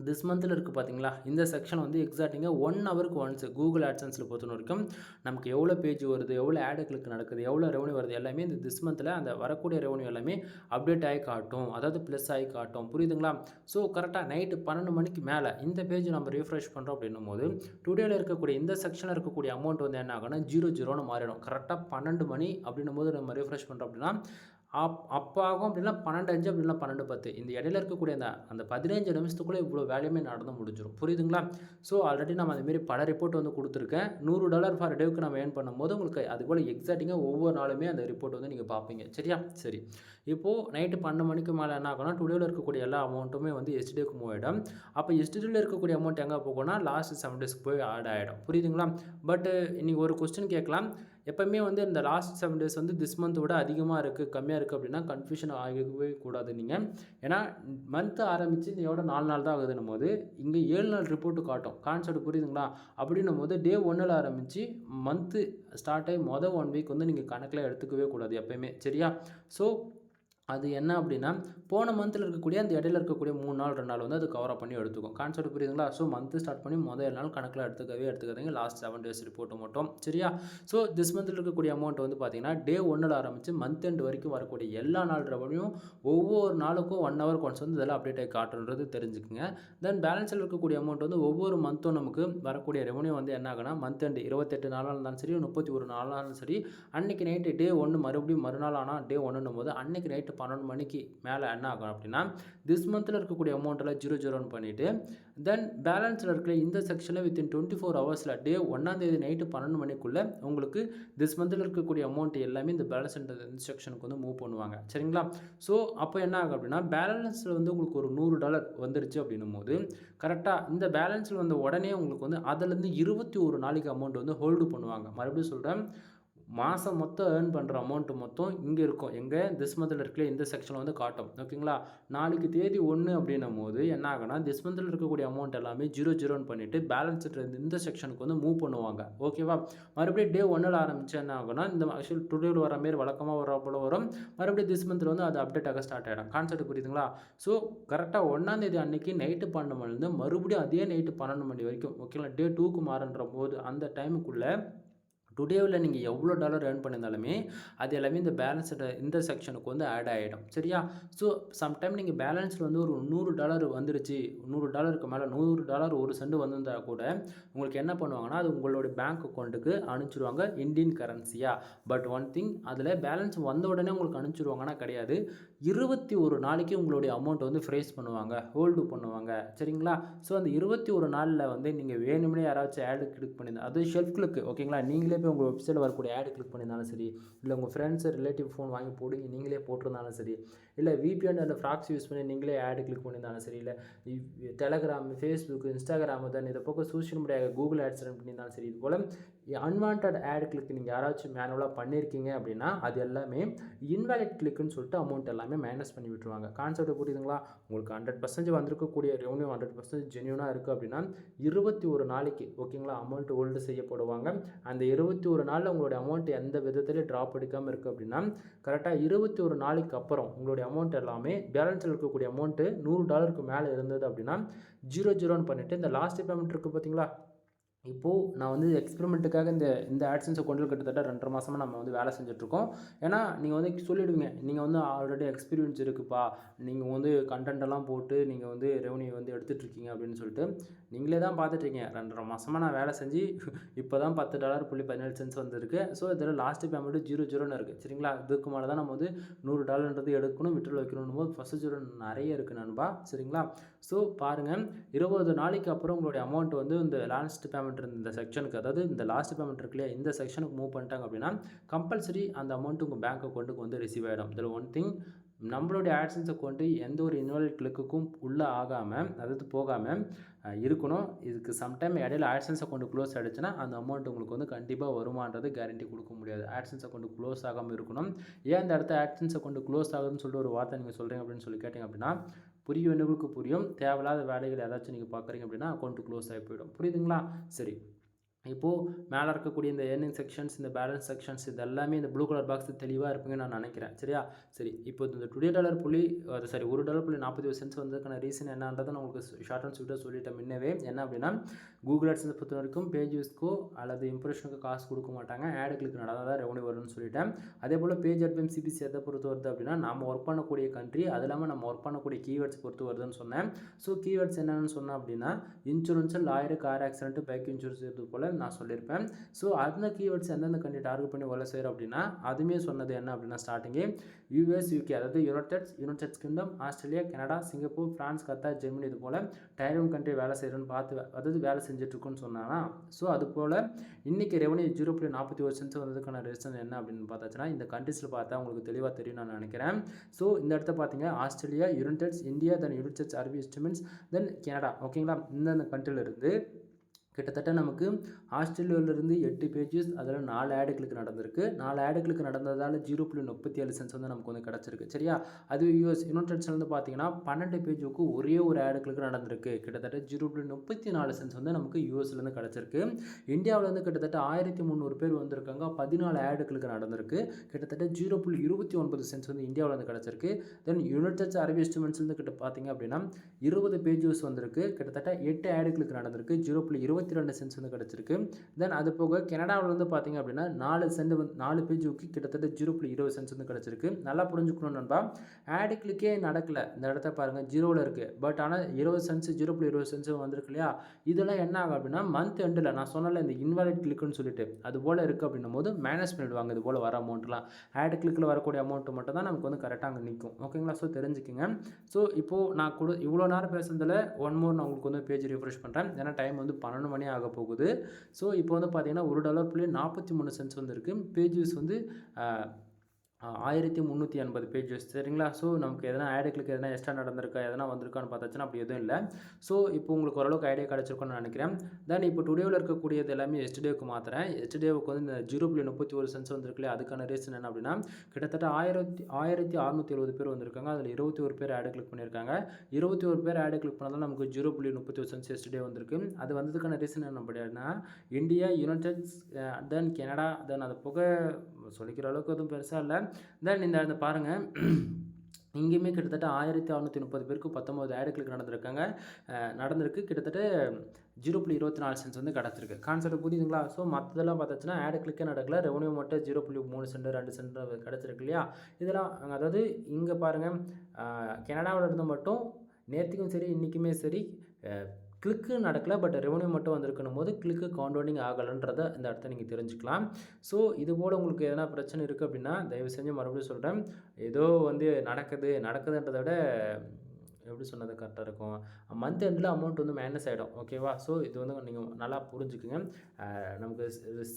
திஸ் மந்தில் இருக்குது பார்த்தீங்களா. இந்த செக்ஷன் வந்து எக்ஸாக்டிங்காக 1 ஹவருக்கு ஒன்ஸ் கூகுள் ஆட்சன்ஸில் பொறுத்த வரைக்கும் நமக்கு எவ்வளோ பேஜ் வருது, எவ்வளோ ஆடு கிளிக் நடக்குது, எவ்வளோ ரெவன்யூ வருது எல்லாமே இந்த திஸ் மந்தில் அந்த வரக்கூடிய ரெவன்யூ எல்லாமே அப்டேட் ஆகி காட்டும். அதாவது ப்ளஸ் ஆகி காட்டும். புரியுதுங்களா, ஸோ கரெக்டாக நைட்டு 12 மணிக்கு மேலே இந்த பேஜ் நம்ம ரீஃப்ரெஷ் பண்ணுறோம் அப்படின்னும் போது டுடேயில் இருக்கக்கூடிய இந்த செக்ஷனில் இருக்கக்கூடிய அமௌண்ட் வந்து என்ன ஆகும்னா 00ன்னு மாறிடும். கரெக்டாக 12 மணி அப்படின்னும் போது நம்ம ரீஃப்ரெஷ் பண்ணுறோம் அப்படின்னா அப்போ ஆகும். அப்படின்னா 12:05 அப்படின்னா 12:10 இந்த இடையில இருக்கக்கூடிய அந்த 15 நிமிஷத்துக்குள்ளே இவ்வளோ வேலையுமே நடந்து முடிஞ்சிடும். புரியுதுங்களா, ஸோ ஆல்ரெடி நம்ம அதுமாரி பல ரிப்போர்ட் வந்து கொடுத்துருக்கேன். $100 ஃபார் டேவுக்கு நம்ம ஏர்ன் பண்ணும்போது உங்களுக்கு அதுபோல் எக்ஸாக்டிங்காக ஒவ்வொரு நாளுமே அந்த ரிப்போர்ட் வந்து நீங்கள் பார்ப்பீங்க. சரியா, சரி, இப்போது நைட்டு 12 மணிக்கு மேலே என்ன ஆகும்னா டுடேவில் இருக்கக்கூடிய எல்லா அமௌண்ட்டுமே வந்து எஸ்டிக்கு மூவ் ஆகிடும். அப்போ எஸ்டியில் இருக்கக்கூடிய அமௌண்ட் எங்கே போகும்னா லாஸ்ட் 7 டேஸ்க்கு போய் ஆட் ஆகிடும். புரியுதுங்களா, பட்டு நீங்கள் ஒரு கொஸ்டின் கேட்கலாம், எப்போவுமே வந்து இந்த லாஸ்ட் 7 டேஸ் வந்து திஸ் மந்த் விட அதிகமாக இருக்குது கம்மியாக இருக்குது அப்படின்னா கன்ஃபியூஷன் ஆகவே கூடாது நீங்கள். ஏன்னா மந்த்து ஆரம்பித்து இதோட 4 நாள் தான் ஆகுதுன்னும் போது இங்கே 7 நாள் ரிப்போர்ட்டு காட்டும். கான்செப்ட் புரியுதுங்களா, அப்படின்னும் போது டே 1ல் ஆரம்பித்து மந்த்து ஸ்டார்ட் ஆகி 1 வீக் வந்து நீங்கள் கணக்கில் எடுத்துக்கவே கூடாது எப்போயுமே. சரியா, ஸோ அது என்ன அப்படின்னா போன மந்தில் இருக்கக்கூடிய அந்த இடையில இருக்கக்கூடிய 3 நாள் 2 நாள் வந்து அது கவர் அப் பண்ணி எடுத்துக்கும். கான்செப்ட் புரியுதுங்களா, ஸோ மந்த்து ஸ்டார்ட் பண்ணி முதல் 7 நாள் கணக்கில் எடுத்துக்காதீங்க, லாஸ்ட் 7 டேஸ் ரிப்போர்ட்டு மட்டும். சரியா, ஸோ திஸ் மந்தில் இருக்கக்கூடிய அமௌண்ட் வந்து பார்த்தீங்கன்னா டே 1ல் ஆரம்பித்து மந்த் எண்ட் வரைக்கும் வரக்கூடிய எல்லா நாள் ரெவன்யூ ஒவ்வொரு நாளுக்கும் 1 ஹவர் கொண்டு வந்து இதெல்லாம் அப்டேட் ஆகி காட்டுன்றது தெரிஞ்சுக்குங்க. தென் பேலன்ஸில் இருக்கக்கூடிய அமௌண்ட் வந்து ஒவ்வொரு மந்த்தும் நமக்கு வரக்கூடிய ரெவன்யூ வந்து என்ன ஆகுனா மந்த் எண்ட் 28 நாளாக இருந்தாலும் சரி 31 நாளாக இருந்தாலும் சரி அன்றைக்கி நைட்டு டே 1 மறுபடியும் மறுநாள் ஆனால் டே 1ன்னும் போது அன்றைக்கி நைட்டு 12 மணிக்கு மேலே என்ன ஆகும் அப்படின்னா திஸ் மந்தில் இருக்கக்கூடிய அமௌண்ட்டில் 00 பண்ணிவிட்டு தென் பேலன்ஸில் இருக்கிற இந்த செக்ஷனில் வித்தின் 24 ஹவர்ஸில் டே 1ஆம் தேதி நைட்டு 12 மணிக்குள்ளே உங்களுக்கு திஸ் மந்தில் இருக்கக்கூடிய அமௌண்ட் எல்லாமே இந்த பேலன்ஸ் இந்த செக்ஷனுக்கு வந்து மூவ் பண்ணுவாங்க. சரிங்களா, ஸோ அப்போ என்ன ஆகும் அப்படின்னா பேலன்ஸில் வந்து உங்களுக்கு ஒரு $100 வந்துருச்சு அப்படின்னும் போது கரெக்டாக இந்த பேலன்ஸில் வந்த உடனே உங்களுக்கு வந்து அதிலேருந்து 21 நாளைக்கு அமௌண்ட் வந்து ஹோல்டு பண்ணுவாங்க. மறுபடியும் சொல்கிறேன், மாதம் மொத்தம் ஏர்ன் பண்ணுற அமௌண்ட்டு மொத்தம் இங்கே இருக்கும். எங்கே திஸ் மந்தில் இருக்கல இந்த செக்ஷனில் வந்து காட்டும். ஓகேங்களா, நாளைக்கு தேதி 1 அப்படின்னும் போது என்ன ஆகுனா திஸ் மந்தில் இருக்கக்கூடிய அமௌண்ட் எல்லாமே 00 பண்ணிவிட்டு பேலன்ஸ் இந்த செக்ஷனுக்கு வந்து மூவ் பண்ணுவாங்க. ஓகேவா, மறுபடியும் டே 1ல் ஆரம்பிச்சு என்ன ஆகுனா இந்த ஆக்சுவல் டுடேவில் வர மாரி வழக்கமாக வர போல வரும். மறுபடியும் திஸ் மந்தில் வந்து அது அப்டேட் ஆக ஸ்டார்ட் ஆகிடும். கான்செப்ட் புரியுதுங்களா, ஸோ கரெக்டாக 1ஆம் தேதி அன்றைக்கி நைட்டு 12 மணிலேருந்து மறுபடியும் அதே நைட்டு 12 மணி வரைக்கும் ஓகேங்களா டே 2க்கு மாறுன்ற போது அந்த டைமுக்குள்ளே டுடேவில் நீங்கள் எவ்வளோ டாலர் ஏர்ன் பண்ணியிருந்தாலுமே அது எல்லாமே இந்த பேலன்ஸோட இந்த செக்ஷனுக்கு வந்து ஆட் ஆகிடும். சரியா, ஸோ சம்டைம் நீங்கள் பேலன்ஸில் வந்து ஒரு $100 வந்துருச்சு, $100க்கு மேலே $100 1 சென்ட் வந்திருந்தால் கூட உங்களுக்கு என்ன பண்ணுவாங்கன்னா அது உங்களோட பேங்க் அக்கௌண்ட்டுக்கு அனுப்பிச்சிடுவாங்க இந்தியன் கரன்சியாக. பட் ஒன் திங், அதில் பேலன்ஸ் வந்த உடனே உங்களுக்கு அனுப்பிச்சிடுவாங்கன்னா கிடையாது, 21 நாளைக்கு உங்களுடைய அமௌண்ட் வந்து ஃப்ரேஸ் பண்ணுவாங்க, ஹோல்டு பண்ணுவாங்க. சரிங்களா, ஸோ அந்த 21 நாளில் வந்து நீங்கள் வேணும்னே யாராச்சும் ஆடு கிளிக் பண்ணியிருந்தா அது ஷெல்ஃப் கிளிக். ஓகேங்களா, நீங்களே போய் உங்கள் வெப்சைட்டில் வரக்கூடிய ஆடு கிளிக் பண்ணியிருந்தாலும் சரி, இல்லை உங்கள் ஃப்ரெண்ட்ஸு ரிலேட்டிவ் ஃபோன் வாங்கி போடுங்க நீங்களே போட்டிருந்தாலும் சரி, இல்லை விபிஎன் அந்த ஃப்ராக்ஸ் யூஸ் பண்ணி நீங்களே ஆடு கிளிக் பண்ணியிருந்தாலும் சரி, இல்லை டெலகிராம், ஃபேஸ்புக், இன்ஸ்டாகிராம் தான் இதை பக்கம் social media Google ads run பண்ணியிருந்தாலும் சரி, இது போல் அன்வான்ட் ஆடு கிளிக் நீங்கள் யாராச்சும் மேனுவலாக பண்ணியிருக்கீங்க அப்படின்னா அது எல்லாமே இன்வாலிட் கிளிக்குன்னு சொல்லிட்டு அமௌண்ட் எல்லாமே மைனஸ் பண்ணி விட்டுருவாங்க. கான்செப்ட் புரியுதுங்களா, உங்களுக்கு 100% வந்திருக்கக்கூடிய ரெவன்யூ 100% ஜென்யூனாக இருக்குது அப்படின்னா 21 நாளைக்கு ஓகேங்களா அமௌண்ட் ஹோல்டு செய்யப்படுவாங்க. அந்த 21 நாளில் உங்களுடைய அமௌண்ட் எந்த விதத்துலேயும் ட்ராப் எடுக்காமல் இருக்குது அப்படின்னா கரெக்டாக 21 நாளைக்கு அப்புறம் உங்களுடைய அமௌண்ட் எல்லாமே பேலன்ஸில் இருக்கக்கூடிய அமௌண்ட்டு $100க்கு மேலே இருந்தது அப்படின்னா 00 பண்ணிவிட்டு இந்த லாஸ்ட் பேமெண்ட் இருக்குது பார்த்தீங்களா இப்போது நான் வந்து எக்ஸ்பெரிமெண்ட்டுக்காக இந்த இந்த ஆட்சன்ஸ் அக்கௌண்ட்டில் கிட்டத்தட்ட 2.5 மாதமா நம்ம வந்து வேலை செஞ்சுட்ருக்கோம். ஏன்னா நீங்கள் வந்து சொல்லிடுவீங்க, நீங்கள் வந்து ஆல்ரெடி எக்ஸ்பீரியன்ஸ் இருக்குப்பா, நீங்கள் வந்து கன்டென்ட் எல்லாம் போட்டு நீங்கள் வந்து ரெவென்யூ வந்து எடுத்துகிட்ருக்கீங்க அப்படின்னு சொல்லிட்டு நீங்களே தான் பார்த்துட்ருக்கீங்க. 2.5 மாதமா நான் வேலை செஞ்சு இப்போ தான் $10.17 வந்திருக்கு. ஸோ இதில் லாஸ்ட்டு பேமெண்ட்டு 0 இருக்குது. சரிங்களா? இதுக்கு மேலே தான் நம்ம வந்து $100 எடுக்கணும், விட்ரல் வைக்கணும்னும் போது ஃபஸ்ட்டு 0 நிறைய இருக்குது நண்பா. சரிங்களா? ஸோ பாருங்கள், 20 நாளைக்கு அப்புறம் உங்களுடைய அமௌண்ட் வந்து இந்த லாஸ்ட் பேமெண்ட் இருந்த இந்த செக்ஷனுக்கு, அதாவது இந்த லாஸ்ட் பேமெண்ட் இருக்கு இல்லையா, இந்த செக்ஷனுக்கு மூவ் பண்ணிட்டாங்க அப்படின்னா கம்பல்சரி அந்த அமௌண்ட் உங்கள் பேங்க் அக்கௌண்ட்டுக்கு வந்து ரிசீவ் ஆகிடும். இதில் ஒன் திங், நம்மளுடைய ஆட்சன்ஸ் அக்கௌண்ட்டு எந்த ஒரு இன்வாலிட் கிளிக்குக்கும் உள்ளே ஆகாமல், அதாவது போகாமல் இருக்கணும். இதுக்கு சம்டைம் இடையில ஆட்சன்ஸ் அக்கௌண்ட் க்ளோஸ் ஆகிடுச்சுன்னா அந்த அமௌண்ட் உங்களுக்கு வந்து கண்டிப்பாக வருமானது கேரண்டி கொடுக்க முடியாது. ஆட்சன்ஸ் அக்கௌண்ட் க்ளோஸ் ஆகாமல் இருக்கணும். ஏன் இந்த இடத்த ஆட்சன்ஸ் அக்கௌண்ட் க்ளோஸ் ஆகுதுன்னு சொல்லிட்டு ஒரு வார்த்தை நீங்கள் சொல்கிறீங்க அப்படின்னு சொல்லி கேட்டிங்க அப்படின்னா, புரிய வேண்டியவங்களுக்கு புரியும். தேவையில்லாத வேலைகள் ஏதாச்சும் நீங்கள் பார்க்குறீங்க அப்படின்னா அக்கௌண்ட் க்ளோஸ் ஆகி போயிடும். புரியுதுங்களா? சரி. இப்போது மேலே இருக்கக்கூடிய இந்த ஏர்னிங் செக்ஷன்ஸ், இந்த பேலன்ஸ் செக்ஷன்ஸ், இது எல்லாமே இந்த ப்ளூ கலர் பாக்ஸ் தெளிவாக இருப்பீங்கன்னு நான் நினைக்கிறேன். சரியா? சரி. இப்போ இந்த $1.40 வந்ததுக்கான ரீசன் என்னன்றதை நான் உங்களுக்கு ஷார்ட் அண்ட் ஸ்வீட்டாக சொல்லிட்டேன் முன்னவே. என்ன அப்படின்னா, கூகுள் ஆட்ஸை பொறுத்த வரைக்கும் பேஜ் வியூஸ்க்கோ அல்லது இம்ப்ரெஷனுக்கு காசு கொடுக்க மாட்டாங்க. ஆடு கிளிக் நடந்தால் தான் ரெவன்யூ வரும்னு சொல்லிட்டேன். அதே போல் பேஜ் அட்வென்ஸ் சிபிசி எதை பொறுத்து வருது அப்படின்னா, நம்ம ஒர்க் பண்ணக்கூடிய கண்ட்ரி, அது இல்லாமல் நம்ம ஒர்க் பண்ணக்கூடிய கீவேர்ட்ஸ் பொறுத்து வருதுன்னு சொன்னேன். ஸோ கீவேர்ட்ஸ் என்னென்னு சொன்னேன் அப்படின்னா, insurance, lawyer, car accident, bike insurance இது போல் நான் சொல்லியிருப்பேன். ஸோ அந்த கீவேர்ட்ஸ் எந்தெந்த கண்ட்ரி டார்கெட் பண்ணி வேலை செய்கிறோம் அப்படின்னா, அதுவுமே சொன்னது என்ன அப்படின்னா ஸ்டார்டிங்கே யூஎஸ், யூகே, அதாவது United kingdom, Australia, Canada, Singapore, France, Qatar, Germany இது போல் டைர் 1 கண்ட்ரி வேலை செய்கிறோன்னு பார்த்து, அதாவது வேலை செஞ்சுட்ருக்கோன்னு சொன்னாங்கன்னா, ஸோ அது போல் இன்றைக்கி ரெவன்யூ 0.41 வந்ததுக்கான ரீசன் என்ன அப்படின்னு பார்த்தாச்சுன்னா, இந்த கண்ட்ரிஸில் பார்த்தா உங்களுக்கு தெளிவாக தெரியும் நான் நினைக்கிறேன். ஸோ இந்த இடத்த பார்த்தீங்க, ஆஸ்திரேலியா, யுனைடெட், இந்தியா, தென் யுனைடெட் அரபு எமிரேட்ஸ், தென் கனடா. ஓகேங்களா? இந்த கண்ட்ரியிலிருந்து கிட்டத்தட்ட நமக்கு ஆஸ்திரேலியாவிலிருந்து 8 பேஜஸ், அதில் 4 ஆடு கிளிக் நடந்திருக்கு. 4 ஆடு கிளிக் நடந்ததால் 0.37 வந்து நமக்கு வந்து கிடச்சிருக்கு. சரியா? அது யுனைடெட்ஸ்லேருந்து பார்த்தீங்கன்னா 12 பேஜுக்கு ஒரே ஒரு ஆடு கிளிக் நடந்திருக்கு. கிட்டத்தட்ட 0.34 வந்து நமக்கு யூஎஸ்லேருந்து கிடச்சிருக்கு. இந்தியாவிலேருந்து கிட்டத்தட்ட 1300 பேர் வந்திருக்காங்க. 14 ஆடு கிளிக் நடந்திருக்கு. கிட்டத்தட்ட 0.29 வந்து இந்தியாவிலேருந்து கிடச்சிருக்கு. தென் யுனைடெட் அரபு எமிரேட்ஸ்லேருந்து கிட்ட பார்த்தீங்க அப்படின்னா 20 பேஜஸ் வந்திருக்கு. கிட்டத்தட்ட 8 ஆடு கிளிக் நடந்திருக்கு. 0.22 வந்து கிடச்சிருக்கு. தென் அது போக கனடாவிலேருந்து பார்த்தீங்க அப்படின்னா 4 பேஜுக்கு கிட்டத்தட்ட 0.20 வந்து கிடச்சிருக்கு. நல்லா புரிஞ்சுக்கணும் நண்பா. ஆடு கிளிக்கே நடக்கலை. இந்த இடத்த பாருங்கள், 0ல் இருக்குது. பட் ஆனால் 20 0.20 வந்திருக்கு இல்லையா? இதெல்லாம் என்ன ஆகும் அப்படின்னா மந்த் எண்டில் நான் சொன்னல இந்த இன்வாலிட் கிளிக்குன்னு சொல்லிட்டு அது போல் இருக்குது அப்படின்னும் போது மேனேஜ் பண்ணிவிடுவாங்க. இது போல் வர அமௌண்ட்லாம் ஆடு கிளிக்கில் வரக்கூடிய அமௌண்ட்டு மட்டும் தான் நமக்கு வந்து கரெக்டாக அங்கே நிற்கும். ஓகேங்களா? ஸோ தெரிஞ்சுக்கங்க. ஸோ இப்போது நான் இவ்வளோ நேரம் பேசுனதில் ஒன் மோர் நான் உங்களுக்கு வந்து பேஜ் ரிஃப்ரெஷ் பண்ணுறேன். ஏன்னா டைம் வந்து 12 மணி ஆக போகுது. ஸோ இப்போ வந்து பார்த்தீங்கன்னா $1.43 வந்திருக்கு. பேஜ் வியூஸ் வந்து 1380 பேஜஸ். சரிங்களா? ஸோ நமக்கு எதனா ஆடு கிளிக் எதனா எக்ஸ்ட்ரா நடந்திருக்கா, எதனா வந்திருக்கான்னு பார்த்தாச்சுன்னா அப்படி எதுவும் இல்லை. ஸோ இப்போ உங்களுக்கு ஓரளவுக்கு ஐடியா கிடச்சிருக்குன்னு நினைக்கிறேன். தென் இப்போ டுடேவில் இருக்கக்கூடியது எல்லாமே எஸ்டேவுக்கு மாற்றுறேன். எஸ்டேவுக்கு வந்து இந்த 0.31 வந்திருக்கு இல்லையா? அதுக்கான ரீசன் என்ன அப்படின்னா, கிட்டத்தட்ட 1670 பேர் வந்திருக்காங்க. அதில் 21 பேர் ஆடு கிளிக் பண்ணியிருக்காங்க. 21 பேர் ஆடு கிளிக் பண்ணதால் நமக்கு 0.31 எஸ்டே வந்திருக்கு. அது வந்ததுக்கான ரீசன் என்ன அப்படின்னா, இந்தியா, யுனைடெட், தென் கனடா, தென் அது போக சொல்லிக்கிற அளவுக்கு எதுவும் பெருசாக இல்லை. தென் இந்த பாருங்கள், இங்கேயுமே கிட்டத்தட்ட 1630 பேருக்கு 19 ஆடு கிளிக் நடந்திருக்கு. கிட்டத்தட்ட 0.24 வந்து கிடச்சிருக்கு. கான்செப்ட் புரியுதுங்களா? ஸோ மற்றதெல்லாம் பார்த்தாச்சுன்னா ஆடு கிளிக்கே நடக்கல. ரெவன்யூ மட்டும் 0.3 2 கிடச்சிருக்கு இல்லையா? இதெல்லாம் அதாவது இங்கே பாருங்கள், கனடாவில் இருந்து மட்டும் நேற்றுக்கும் சரி இன்றைக்குமே சரி கிளிக்கு நடக்கலை. பட் ரெவன்யூ மட்டும் வந்திருக்கணும் போது கிளிக்கு கவுண்டவுண்டிங் ஆகலைன்றதை இந்த இடத்த நீங்கள் தெரிஞ்சுக்கலாம். ஸோ இது போல் உங்களுக்கு எதனா பிரச்சனை இருக்குது அப்படின்னா தயவு செஞ்சு மறுபடியும் சொல்கிறேன், ஏதோ வந்து நடக்குதுன்றதை விட எப்படி சொன்னது கரெக்டாக இருக்கும், மந்த் எண்டில் அமௌண்ட் வந்து மைனஸ் ஆகிடும். ஓகேவா? ஸோ இது வந்து நீங்கள் நல்லா புரிஞ்சுக்குங்க. நமக்கு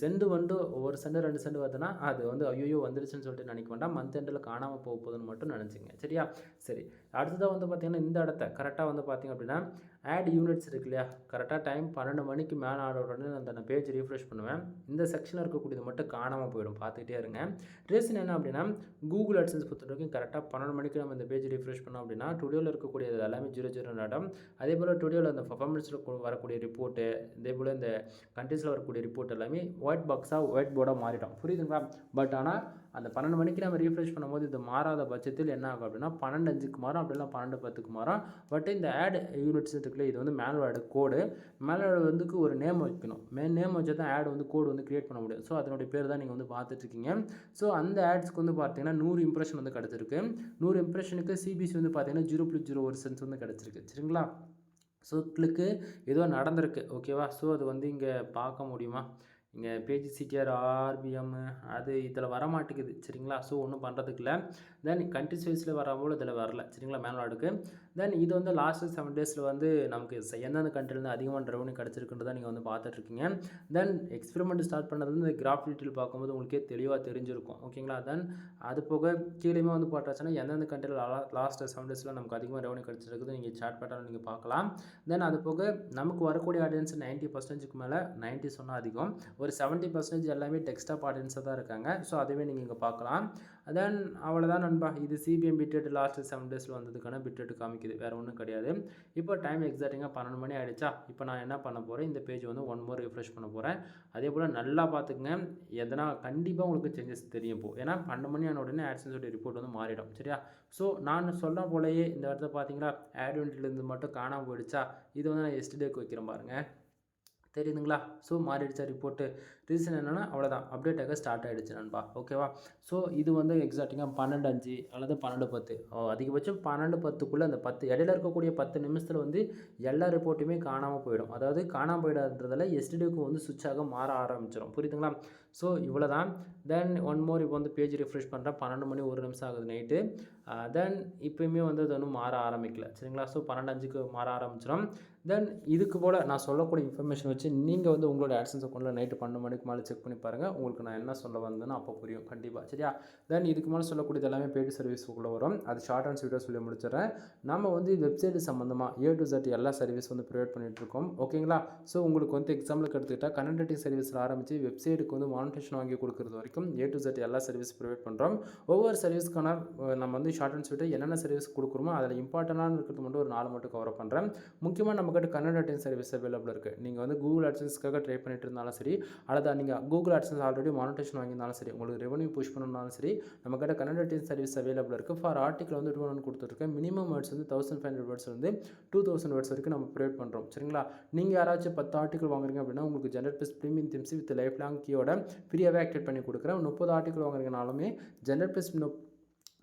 சென்ட் வந்து ஒவ்வொரு சென்ட் 2 சென்ட் வருதுன்னா அது வந்து ஐயோ வந்துருச்சுன்னு சொல்லிட்டு நினைக்க வேண்டாம். மந்த் எண்டில் காணாமல் போகுதுன்னு மட்டும் நினச்சிங்க. சரியா? சரி. அடுத்ததாக வந்து பார்த்திங்கன்னா இந்த இடத்த கரெக்டாக வந்து பார்த்திங்க அப்படின்னா ஆட் யூனிட்ஸ் இருக்கு இல்லையா? கரெக்டாக டைம் 12 மணிக்கு மேலே ஆட உடனே நான் பேஜ் ரீஃப்ரெஷ் பண்ணுவேன். இந்த செக்ஷனில் இருக்கக்கூடியது மட்டும் காணாமல் போயிடும். பார்த்துக்கிட்டே இருங்க. ரீசன் என்ன அப்படின்னா, கூகுள் ஆட்சன்ஸ் பொறுத்த வரைக்கும் கரெக்டாக 12 மணிக்கு நம்ம இந்த பேஜ் ரீஃப்ரெஷ் பண்ணோம் அப்படின்னா டுடேவில் இருக்கக்கூடியது எல்லாமே 00 நடம். அதே போல் டுடேவில் அந்த பர்ஃபார்மன்ஸில் வரக்கூடிய ரிப்போர்ட்டு, இதே போல் இந்த கண்ட்ரீஸில் வரக்கூடிய ரிப்போர்ட் எல்லாமே ஒயிட் போர்டாக மாறிடும். புரியுதுங்களா? பட் ஆனால் அந்த 12 மணிக்கு நம்ம ரீஃப்ரெஷ் பண்ணும்போது இது மாறாத பட்சத்தில் என்ன ஆகும் அப்படின்னா 12:05க்கு மாறும், அப்படின்னா 12:10க்கு மாறும். பட் இந்த ஆட் யூனிட்ஸ் இருக்குல்ல, இது வந்து மேனுவல் ஆட் கோடு. மேனுவல் ஆட் வந்து ஒரு நேம் வைக்கணும். நேம் வச்சா தான் ஆட் வந்து கோடு வந்து கிரியேட் பண்ண முடியும். ஸோ அதனுடைய பேர் தான் நீங்கள் வந்து பார்த்துட்ருக்கீங்க. ஸோ அந்த ஆட்ஸ்க்கு வந்து பார்த்தீங்கன்னா 100 இம்ப்ரெஷன் வந்து கிடச்சிருக்கு. 100 இம்ப்ரெஷனுக்கு சிபிசி வந்து பார்த்தீங்கன்னா 0.01 சென்ட்ஸ் வந்து கிடச்சிருக்கு. சரிங்களா? ஸோ கிளிக்கு ஏதோ நடந்திருக்கு. ஓகேவா? ஸோ அது வந்து இங்கே பார்க்க முடியுமா? இங்கே பேஜ் சிடிஆர் ஆர்பிஎம் அது இதில் வரமாட்டேங்குது. சரிங்களா? ஸோ ஒன்றும் பண்ணுறதுக்கு இல்லை. தென் கண்ட்ரிஸ் வைஸில் வரம்போது இதில் வரல. சரிங்களா? மேனுவல் ஆடுக்கு. தென் இது வந்து லாஸ்ட்டு 7 டேஸில் வந்து நமக்கு எந்தெந்த கண்ட்ரிலேருந்து அதிகமான ரெவன்யூ கிடச்சிருக்குன்றதை நீங்கள் வந்து பார்த்துட்ருக்கீங்க. தென் எக்ஸ்பெரிமெண்ட் ஸ்டார்ட் பண்ணது வந்து இந்த கிராஃப் டீட்டெயில் பார்க்கும்போது உங்களுக்கே தெளிவாக தெரிஞ்சிருக்கும். ஓகேங்களா? தென் அது போக கீழேயுமே வந்து பார்த்தாச்சுன்னா எந்தெந்த கண்ட்ரியில் லாஸ்ட்டு 7 டேஸில் நமக்கு அதிகமாக ரெவன்யூ கிடச்சிருக்குது நீங்கள் சாட் பேட்டர்ல நீங்கள் பார்க்கலாம். தென் அது போக நமக்கு வரக்கூடிய ஆடியன்ஸ் 90%க்கு மேலே 90 சொன்னால் அதிகம். ஒரு 70% எல்லாமே டெஸ்க்டாப் ஆடியன்ஸாக தான் இருக்காங்க. ஸோ அதுவே நீங்கள் இங்கே பார்க்கலாம். தென் அவ்வளோதான் நண்பா. இது சிபிஎம் பிட்ரேட் லாஸ்ட்டு 7 டேஸில் வந்ததுக்கான பிட்ரேட் காமிக்குது. வேறு ஒன்றும் கிடையாது. இப்போ டைம் எக்ஸாக்டிங்காக 12 மணி ஆகிடுச்சா? இப்போ நான் என்ன பண்ண போகிறேன், இந்த பேஜ் வந்து ஒன் மோர் ரிஃப்ரெஷ் பண்ண போகிறேன். அதே போல் நல்லா பார்த்துக்குங்க. எதனா கண்டிப்பாக உங்களுக்கு சேஞ்சஸ் தெரியும் இப்போ. ஏன்னா 12 மணி ஆன உடனே ஆட்சன்ஸோட ரிப்போர்ட் வந்து மாறிடும். சரியா? ஸோ நான் சொல்ல போலயே இந்த இடத்துல பார்த்தீங்களா, ஆட் யூனிட்லேருந்து மட்டும் காணாமல் போயிடுச்சா? இது வந்து நான் எஸ்டர்டேக்கு வைக்கிறேன் பாருங்கள். தெரியுதுங்களா? So மாறிடுச்சா report. ரீசன் என்னென்னா அவ்வளோதான், அப்டேட் ஆக ஸ்டார்ட் ஆகிடுச்சு நண்பா. ஓகேவா? ஸோ இது வந்து எக்ஸாக்டிங்காக 12:05 அல்லது 12:10 அதிகபட்சம் 12:10க்குள்ளே அந்த 10 இடையில இருக்கக்கூடிய 10 நிமிஷத்தில் வந்து எல்லா ரிப்போர்ட்டுமே காணாமல் போயிடும். அதாவது காணாமல் போயிடாதுன்றதால எஸ்டர்டேக்கு வந்து சுவிட்ச் ஆக மாற ஆரம்பிச்சிடும். புரியுதுங்களா? ஸோ இவ்வளோ தான். தென் ஒன் மோர் இப்போ வந்து பேஜ் ரிஃப்ரெஷ் பண்ணுறேன். 12 மணி 1 நிமிஷம் ஆகுது நைட்டு. தென் இப்போயுமே வந்து அது ஒன்றும் மாற ஆரம்பிக்கல. சரிங்களா? ஸோ 12:05க்கு மாற ஆரம்பிச்சிடும். தென் இதுக்கு போல் நான் சொல்லக்கூடிய இன்ஃபர்மேஷன் வச்சு நீங்கள் வந்து உங்களோட ஆட்சன்ஸ் அக்கௌண்ட்டில் நைட்டு 12 மணிக்கு மேலே செக் பண்ணி பாருங்கள். உங்களுக்கு நான் என்ன சொல்ல வந்தேன்னு அப்போ புரியும் கண்டிப்பாக. சரியா? தென் இதுக்கு மேலே சொல்லக்கூடியது எல்லாமே பெய்டு சர்வீஸுக்குள்ளே வரும். அது ஷார்ட் அண்ட் ஸ்வீட்டாக சொல்லி முடிச்சிடறேன். நம்ம வந்து வெப்சைட்டு சம்மந்தமாக A to Z எல்லா சர்வீஸ் வந்து ப்ரொவைட் பண்ணிகிட்ருக்கோம். ஓகேங்களா? ஸோ உங்களுக்கு வந்து எக்ஸாம்பிளுக்கு எடுத்துக்கிட்டால் கண்டென்ட் ரைட்டிங் சர்வீஸில் ஆரம்பித்து வெப்சைட்டுக்கு வந்து மானிட்டேஷன் வாங்கி கொடுக்குறது வரைக்கும் A to Z எல்லா சர்வீஸ் ப்ரொவைட் பண்ணுறோம். ஒவ்வொரு சர்வீஸ்க்கான நம்ம வந்து ஷார்ட் அண்ட் ஸ்வீட்டாக என்னென்ன சர்வீஸ் கொடுக்குறோமோ அதில் இம்பார்ட்டண்டான இருக்கிறது மட்டும் ஒரு 4 மட்டும் கவர் பண்ணுறேன். முக்கியமாக நம்மக்கிட்ட கண்டென்ட் ரைட்டிங் சர்வீஸ் அவைலபிள் இருக்குது. நீங்கள் வந்து கூகுள் ஆட்சன்ஸ்க்காக ட்ரை பண்ணிட்டு இருந்தாலும் சரி, அல்லது நீங்கள் கூகுள் ஆட்சன்ஸ் ஆல்ரெடி மானிட்டேஷன் வாங்கியிருந்தாலும் சரி, உங்களுக்கு ரெவன்யூ புஷ் பண்ணணும்னாலும் சரி, நம்மக்கிட்ட கண்டென்ட் ரைட்டிங் சர்வீஸ் அவைலபிள் இருக்குது. ஃபார் ஆர்டிக்கல் வந்து 200 கொடுத்துருக்கேன். மினிமம் வேர்ட்ஸ் வந்து 1500 வேர்ட்ஸ் வந்து 2000 வேர்ட்ஸ் வரைக்கும் நம்ம ப்ரொவைட் பண்ணுறோம். சரிங்களா? நீங்கள் யாராச்சும் 10 ஆர்டிக்கல் வாங்குறீங்க அப்படின்னா உங்களுக்கு generate premium themes with life long கீயோட ஃப்ரீயாகவே ஆக்டிவேட் பண்ணி கொடுக்குறேன். 30 ஆர்டிக்கல் வாங்குறீங்கனாலுமே generate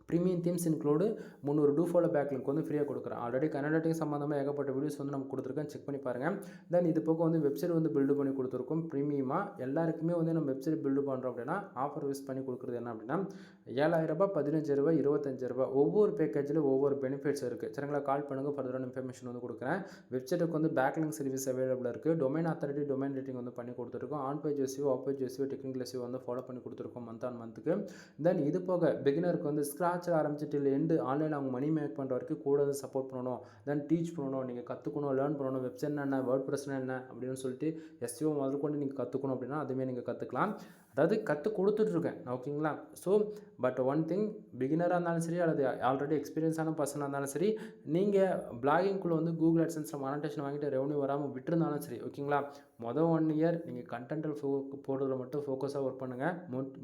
premium themes include 300 dofollow backlink வந்து ஃப்ரீயாக கொடுக்குறேன். ஆல்ரெடி கன்னட ரைட்டிங் சம்மந்தமாக ஏகப்பட்ட வீடியோஸ் வந்து நம்ம கொடுத்துருக்கேன். செக் பண்ணி பாருங்கள். தென் இது போக வந்து வெப்சைட் வந்து பில்டு பண்ணி கொடுத்துருக்கோம் ப்ரீமியமாக. எல்லாருக்குமே வந்து நம்ம வெப்சைட் பில்டு பண்ணுறோம் அப்படின்னா ஆஃபர் யூஸ் பண்ணி கொடுக்குறது என்ன அப்படின்னா 7000 ரூபாய், 15,000 ரூபாய், 25,000 ரூபாய். ஒவ்வொரு பேக்கேஜில் ஒவ்வொரு பெனிஃபிட்ஸ் இருக்குது. சரிங்களா? கால் பண்ணுங்கள், ஃபர்தரான இன்ஃபர்மேஷன் வந்து கொடுக்குறேன். வெப்சைட்டுக்கு வந்து பேக்லிங் சர்வீஸ் அவைலபிள் இருக்குது. டொமைன் அத்தாரிட்டி டொமைன் ரேட்டிங் வந்து பண்ணி கொடுத்துருக்கோம். On page SEO, off page SEO, technical SEO வந்து ஃபாலோ பண்ணி கொடுத்துருக்கோம் மந்த் ஆன் மந்த்துக்கு. தென் இது போக பிகினருக்கு வந்து ஸ்க்ராட்சில் ஆரம்பிச்சிட்டு எண்டு ஆன்லைனில் அவங்க மணி மேக் பண்ணுற வரைக்கும் கூட வந்து சப்போர்ட் பண்ணணும். தென் டீச் பண்ணணும், நீங்கள் கற்றுக்கணும், லேர்ன் பண்ணணும். வெப்சைட்னா என்ன, வேர்ட் ப்ரெஸ்னா என்ன அப்படின்னு சொல்லிட்டு எஸ்இஓ முதல் கொண்டு நீங்கள் கற்றுக்கணும் அப்படின்னா அதுவே நீங்கள் கற்றுக்கலாம். அதாவது கற்றுக் கொடுத்துட்ருக்கேன். ஓகேங்களா? ஸோ பட் ஒன் திங், பிகினராக இருந்தாலும் சரி அல்லது ஆல்ரெடி எக்ஸ்பீரியன்ஸான பர்சனாக இருந்தாலும் சரி, நீங்கள் பிளாகிங்குள்ளே வந்து கூகுள் ஆட்சன்ஸில் மானிட்டேஷன் வாங்கிட்டு ரெவன்யூ வராமல் விட்டுருந்தாலும் சரி, ஓகேங்களா? மொதல் 1 இயர் நீங்கள் கண்டென்ட்டில் போடுறதுல மட்டும் ஃபோக்கஸாக ஒர்க் பண்ணுங்கள்.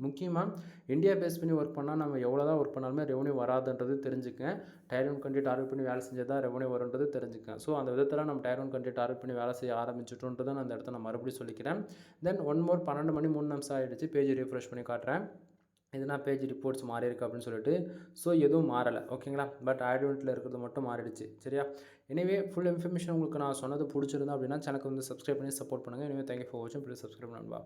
முக்கியமாக இந்தியா பேஸ் பண்ணி ஒர்க் பண்ணால் நம்ம எவ்வளோ தான் ஒர்க் பண்ணாலுமே ரெவன்யூ வராதுன்றது தெரிஞ்சுக்கங்க. டயர் 1 கண்ட்ரி டார்கெட் பண்ணி வேலை செஞ்சால் தான் ரெவன்யூ வரும்ன்றது தெரிஞ்சுக்கங்க. ஸோ அந்த விதத்தில் நம்ம டயர் 1 கண்ட்ரி டார்கெட் பண்ணி வேலை செய்ய ஆரம்பிச்சுட்டோன்றதை நான் அந்த இடத்த நான் மறுபடியும் சொல்லிக்கிறேன். தென் ஒன் மோர் 12 மணி 3 நிமிஷம் ஆகிடுச்சு. பேஜ் ரிஃப்ரெஷ் பண்ணி காட்டுறேன். இதுனா பேஜ் ரிப்போர்ட்ஸ் மாறி இருக்குது அப்படின்னு சொல்லிட்டு. ஸோ எதுவும் மாறலை. ஓகேங்களா? பட் ஆட் யூனிட்டில் இருக்கிறது மட்டும் மாறிடுச்சு. சரியா? எனவே ஃபுல் இன்ஃபர்மேஷன் உங்களுக்கு நான் சொன்னது பிடிச்சிருந்தா அப்படின்னா சேனலுக்கு வந்து சப்ஸ்கிரைப் பண்ணி சப்போர்ட் பண்ணுங்கள். எனவே தேங்க்யூ ஃபார் வாட்சிங். ப்ளீஸ் சப்ஸ்கிரைப் பண்ணுங்க.